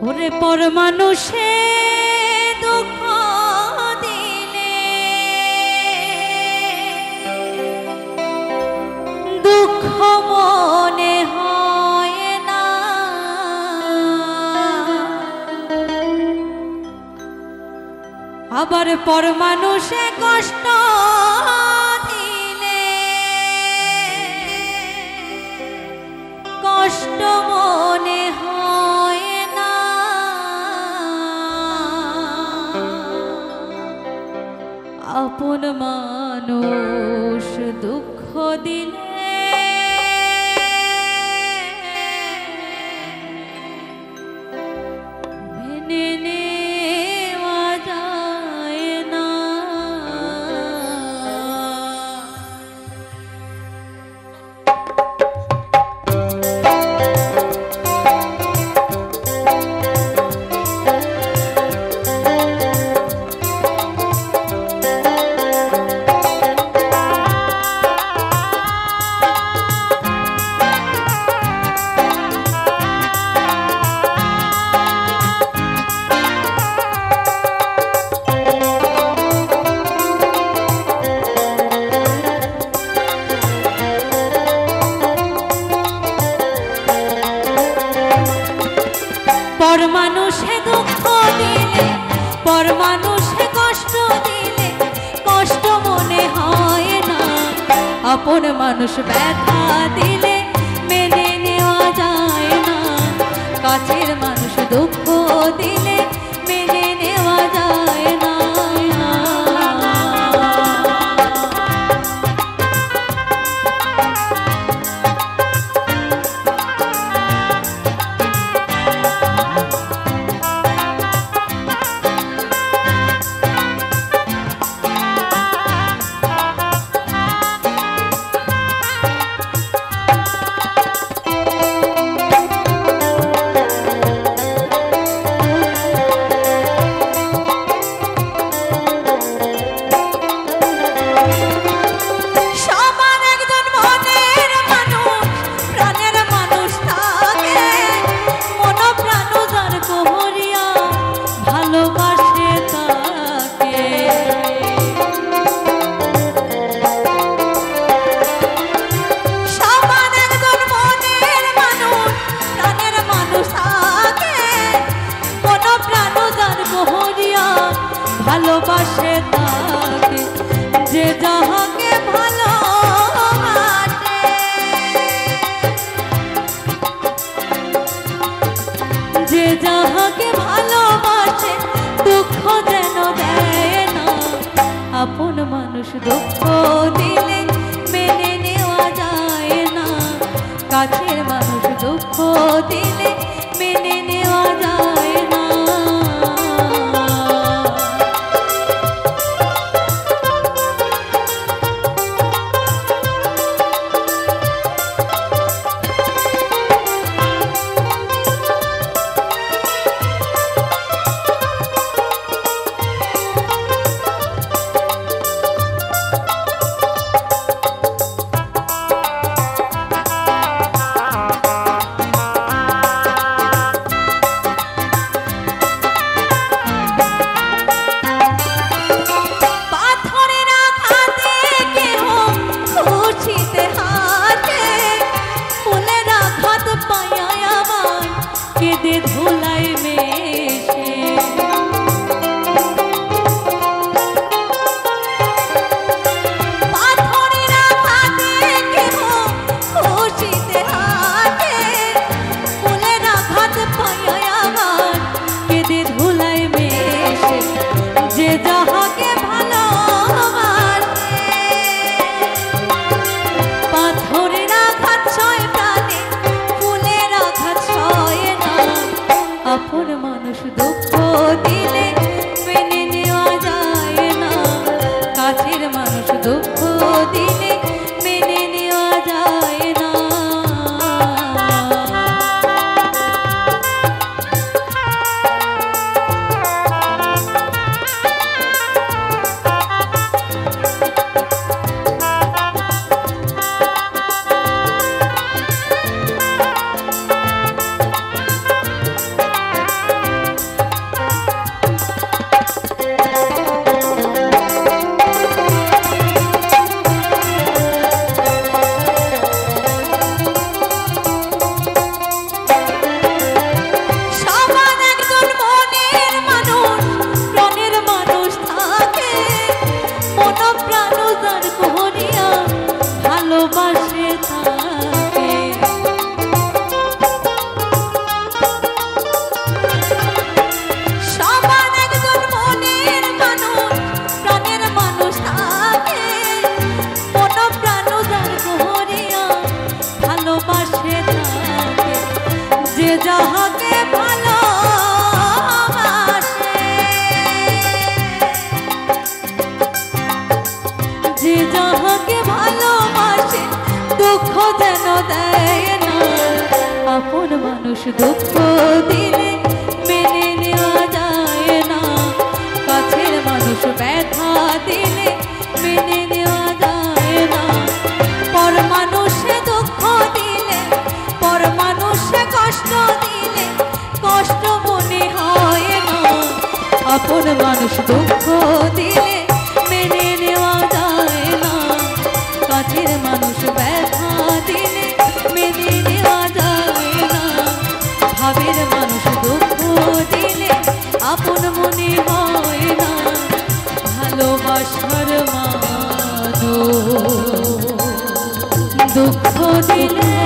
ওরে পর মানুষে দুঃখ দিলে দুঃখ মনে হয় না, আবার পর মানুষে কষ্ট দিলে কষ্ট মনে হয় না। আপন মানুষ দুঃখ দিলে মেনে নেওয়া যায় না। পর মানুষে দুঃখ দিলে পর মানুষে কষ্ট দিলে কষ্ট মনে হয় না, আপন মানুষ ব্যথা দিলে মেনে নেওয়া যায় না। কাছের মানুষ দুঃখ দিলে মেনে নেওয়া যায় না। ভালোবাসে তাকে যে যাহাকে ভালোবাসে, যে যাহাকে ভালোবাসে দুঃখ যেন দেয় না। আপন মানুষ দুঃখ দিলে মেনে নেওয়া যায় না, কাছের মানুষ দুঃখ দিলে মেনে নেওয়া যায় না। পাশে থাকে, যে যাহাকে ভালোবাসে, যে যাহাকে ভালোবাসে দুঃখ যেন দেয় না। আপন মানুষ দুঃখ দিলে মেনে নেওয়া যায় না, কাছের মানুষ ব্যথা দিলে মেনে নেওয়া যায় না। পর মানুষে দুঃখ দিলে, পর মানুষে কষ্ট দিলে কষ্ট মনে হয় না। আপন মানুষ দুঃখ দিলে মেনে নেওয়া যায় না, কাছের মানুষ ব্যথা দিলে মেনে নেওয়া যায় না। ভাবের মানুষ দুঃখ দিলে আপন মনে হয় না, ভালোবাসার মানুষ দুঃখ দিলে